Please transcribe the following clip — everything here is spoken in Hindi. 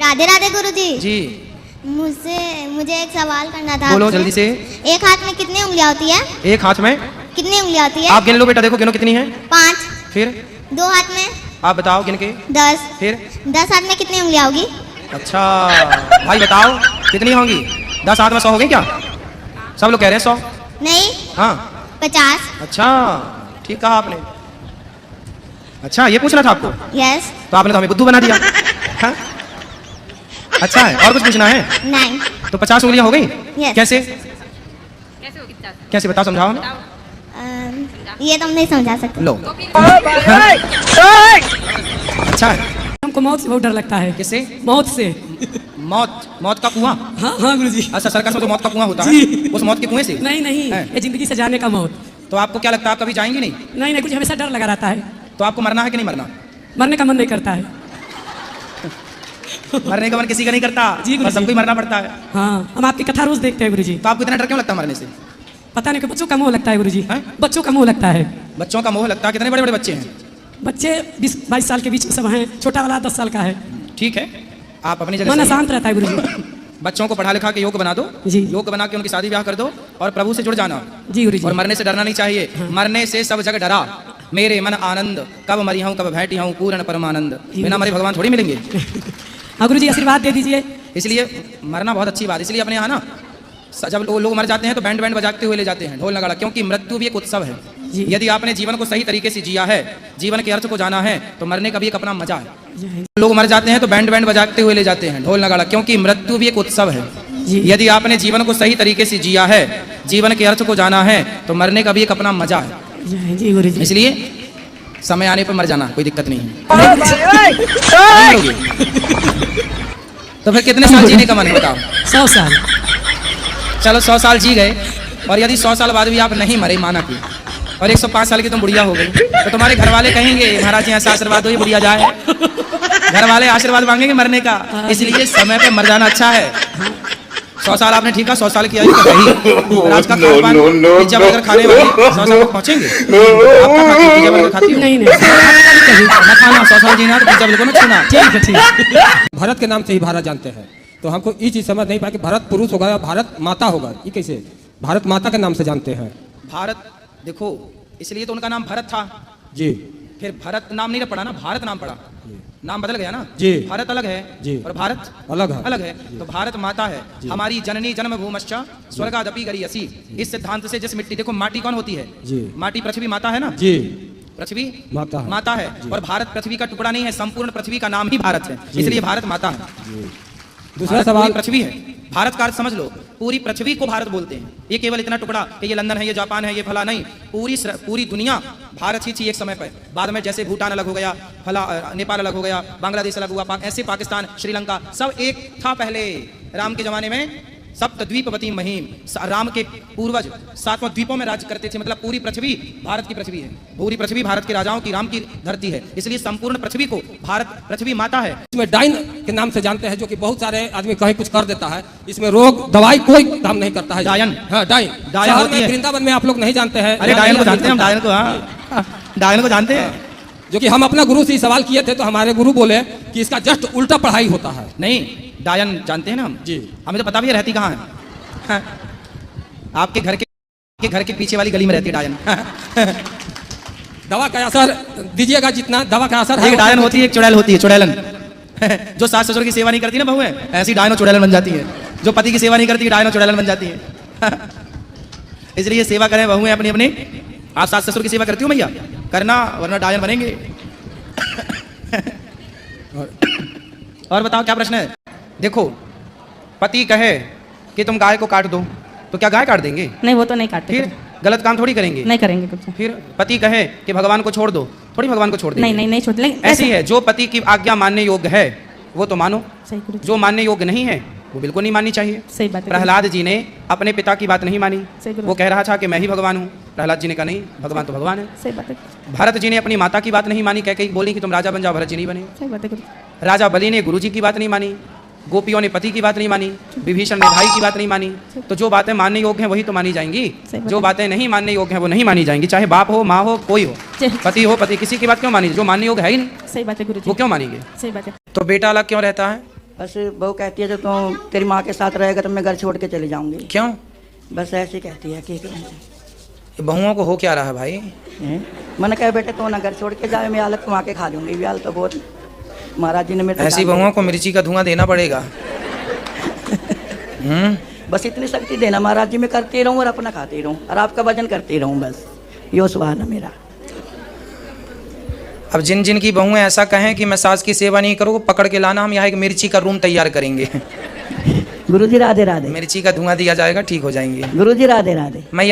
राधे राधे गुरुजी। जी मुझे एक सवाल करना था। बोलो आपसे। जल्दी से। एक हाथ में कितनी उंगलियां होती है? एक हाथ में कितनी उंगलियां होती है? आप गिन लो बेटा, देखो गिनो कितनी है। 5। फिर 2 हाथ में? आप बताओ गिन के। 10। फिर 10 हाथ में कितनी उंगलियां होगी? अच्छा भाई बताओ कितनी होंगी? 10 हाथ में 100 हो गई क्या? सब लोग कह रहे हैं 100। नहीं। हाँ 50। अच्छा ठीक कहा आपने। अच्छा ये पूछना था आपको? यस। तो आपने तो हमें बुद्धू बना दिया। हाँ? अच्छा है, और कुछ पूछना है? नहीं। तो 50 उंगलियां हो गई? Yes. कैसे कैसे बताओ, समझाओ हमें। ये तुम नहीं समझा सकते। लो अच्छा है। हमको मौत से बहुत डर लगता है। किससे? मौत से। मौत का कुआं? हाँ हाँ गुरुजी। अच्छा सर्कस में तो मौत का कुआं होता है, उस मौत के कुएं से? नहीं नहीं, ये जिंदगी से जाने का मौत। तो आपको क्या लगता है आप कभी जाएंगे नहीं? नहीं नहीं, कुछ हमेशा डर लगा रहता है। तो आपको मरना है कि नहीं मरना? मरने का मन नहीं करता है। मरने का मन किसी का नहीं करता जी पर सबको ही मरना पड़ता है। हाँ, हम आपकी कथा रोज देखते हैं गुरुजी। तो आपको इतना डर क्यों लगता है मरने से? पता नहीं कि बच्चों का मोह लगता है गुरुजी। हैं? बच्चों का मोह लगता है। बच्चों का मोह लगता है? कितने बड़े बड़े बच्चे हैं? बच्चे 20-22 साल के बीच में सब हैं। छोटा वाला 10 साल का है। ठीक है, आप अपनी जगह मन सही हैं। शांत रहता है गुरुजी। बच्चों को पढ़ा लिखा के योग्य बना दो जी। योग्य बना के उनकी शादी ब्याह कर दो और प्रभु से जुड़ जाना। जी गुरुजी। और मरने से डरना नहीं चाहिए। मरने से सब जग डरा, मेरे मन आनंद, कब मरी हूँ कब बैठी हूँ पूर्ण परमानंद। बिना मरे भगवान थोड़ी मिलेंगे। हाँ गुरुजी, आशीर्वाद दे दीजिए। इसलिए मरना बहुत अच्छी बात। इसलिए अपने यहाँ ना जब लोग मर जाते हैं तो बैंड बजाते हुए ले जाते हैं, ढोल नगाड़ा, क्योंकि मृत्यु भी एक उत्सव है। यदि आपने जीवन को सही तरीके से जिया है, जीवन के अर्थ को जाना है, तो मरने का भी एक अपना मजा है। लोग मर जाते हैं तो बैंड बजाते हुए ले जाते हैं, ढोल नगाड़ा, क्योंकि मृत्यु भी एक उत्सव है। यदि आपने जीवन को सही तरीके से जिया है, जीवन के अर्थ को जाना है, तो मरने का भी एक अपना मजा है। जी गुरुजी। इसलिए समय आने पर मर जाना, कोई दिक्कत नहीं है। तो फिर कितने साल जीने का मन है बताओ? 100 साल। चलो 100 साल जी गए, और यदि 100 साल बाद भी आप नहीं मरे, माना कि, और 105 साल की तुम बुढ़िया हो गई, तो तुम्हारे घर वाले कहेंगे महाराज यहाँ से आशीर्वाद दो, ये बुढ़िया जाए। घर वाले आशीर्वाद मांगेंगे मरने का। इसलिए समय पे मर जाना अच्छा है। 100 साल आपने ठीक है, 100 साल की आयु तो रही। आज का खान-पान पिज्जा बर्गर खाने वाले 100 साल तक पहुंचेंगे? आप पिज्जा बर्गर खाती हो? नहीं ना खाना, 100 साल जीना तो पिज्जा बर्गर मत खाना। ठीक है ठीक। भारत के नाम से ही भारत जानते हैं, तो हमको ये चीज़ समझ नहीं पाया कि भारत पुरुष होगा, भारत माता होगा। ये कैसे? भारत माता के नाम से जानते हैं। भारत देखो, इसलिए तो उनका नाम भरत था जी। फिर भरत नाम नहीं पड़ा ना, भारत नाम पड़ा। नाम बदल गया ना जी। भारत अलग है जी। और भारत अलग है। तो भारत माता है हमारी, जननी जन्म भूमश्च स्वर्गादपि गरीयसी। इस सिद्धांत से जिस मिट्टी, देखो माटी कौन होती है? जी। माटी पृथ्वी माता है ना जी। पृथ्वी माता है। और भारत पृथ्वी का टुकड़ा नहीं है, संपूर्ण पृथ्वी का नाम ही भारत है, इसलिए भारत माता है। दूसरा सवाल, पृथ्वी है, भारत का अर्थ समझ लो, पूरी पृथ्वी को भारत बोलते हैं। ये केवल इतना टुकड़ा कि ये लंदन है, ये जापान है, ये फला नहीं, पूरी दुनिया भारत ही थी एक समय पर। बाद में जैसे भूटान अलग हो गया, फला नेपाल अलग हो गया, बांग्लादेश अलग हुआ, ऐसे पाकिस्तान, श्रीलंका सब एक था पहले। राम के जमाने में सप्तद्वीपवती महिम, राम के पूर्वज 7 द्वीपों में राज्य करते थे। मतलब पूरी पृथ्वी भारत की पृथ्वी है, पूरी पृथ्वी भारत के राजाओं की, राम की धरती है, इसलिए संपूर्ण पृथ्वी को भारत पृथ्वी माता है। इसमें डाइन के नाम से जानते हैं, जो कि बहुत सारे आदमी कहीं कुछ कर देता है। इसमें रोग दवाई कोई काम नहीं करता है। डायन? हाँ डाइन। शहर में वृंदावन में आप लोग नहीं जानते हैं। अरे डायन को जानते हैं हम, डायन को, हाँ डायन को जानते हैं। जो कि हम अपना गुरु से सवाल किए थे, तो हमारे गुरु बोले कि इसका जस्ट उल्टा पढ़ाई होता है। नहीं, डायन जानते हैं ना हम जी। हमें तो पता भी है रहती कहाँ है। हाँ। आपके घर के पीछे वाली गली में रहती है डायन। दवा का असर दीजिएगा, जितना दवा का असर है। एक डायन होती है, एक चुड़ैल होती है, चुड़ैलन। जो सास ससुर की सेवा नहीं करती ना बहुएं, ऐसी डायन और चुड़ैलन बन जाती है। जो पति की सेवा नहीं करती, डायन और चुड़ैलन बन जाती है। इसलिए सेवा करें बहुएं अपनी अपनी। आप सास ससुर की सेवा करती हो भैया? करना, वरना डायन बनेंगे। और बताओ क्या प्रश्न है? देखो, पति कहे कि तुम गाय को काट दो, तो क्या गाय काट देंगे? नहीं, वो तो नहीं काटते। फिर गलत काम थोड़ी करेंगे? नहीं करेंगे कुछ। फिर पति कहे कि भगवान को छोड़ दो, थोड़ी भगवान को छोड़ देंगे? नहीं नहीं नहीं छोड़। ऐसी है, जो पति की आज्ञा मानने योग्य है वो तो मानो, सही गुरुजी। जो मानने योग्य नहीं है वो बिल्कुल नहीं माननी चाहिए। सही बात है। प्रहलाद जी ने अपने पिता की बात नहीं मानी। सही गुरुजी। वो कह रहा था कि मैं ही भगवान हूँ। प्रहलाद जी ने कहा नहीं, भगवान तो भगवान है। सही बात है। भरत जी ने अपनी माता की बात नहीं मानी, कह के बोली कि तुम राजा बन जाओ, भरत जी नहीं बने। सही बात है गुरुजी। राजा बलि ने गुरु जी की बात नहीं मानी, गोपियों ने पति की बात नहीं मानी, विभीषण ने भाई की बात नहीं मानी। तो जो बातें मानने योग्य हैं वही तो मानी जाएंगी, जो बातें नहीं मानने योग्य हैं वो नहीं मानी जाएंगी। चाहे बाप हो, माँ हो, कोई हो, पति हो, पति, किसी की बात क्यों मानी? जो मानने योग्य है ही नहीं, सही बात है गुरुजी। वो क्यों मानेंगे? सही बात है। तो बेटा अलग क्यों रहता है? बस बहू कहती है जो तुम तेरी माँ के साथ रहेगा तो मैं घर छोड़ के चली जाऊंगी। क्यों? बस ऐसे कहती है कि ये बहुओं को हो क्या रहा है भाई? मैंने कहा बेटे तू ना घर छोड़ के जाए, मैं हालत कमा के खा लूंगी। भी हाल तो बहुत महाराज जी ने मेरे ऐसी बहुओं को मिर्ची का धुआं देना पड़ेगा। बस इतनी शक्ति देना महाराज जी, मैं करती रहूँ और अपना खाती रहूँ और आपका भजन करती रहूँ, बस यो सवाल है मेरा। अब जिन जिन की बहुएं ऐसा कहें कि मैं सास की सेवा नहीं करूँ, पकड़ के लाना, हम यहाँ एक मिर्ची का रूम तैयार करेंगे। गुरुजी राधे राधे। मिर्ची का धुआं दिया जाएगा, ठीक हो जाएंगे। गुरुजी राधे राधे। मैं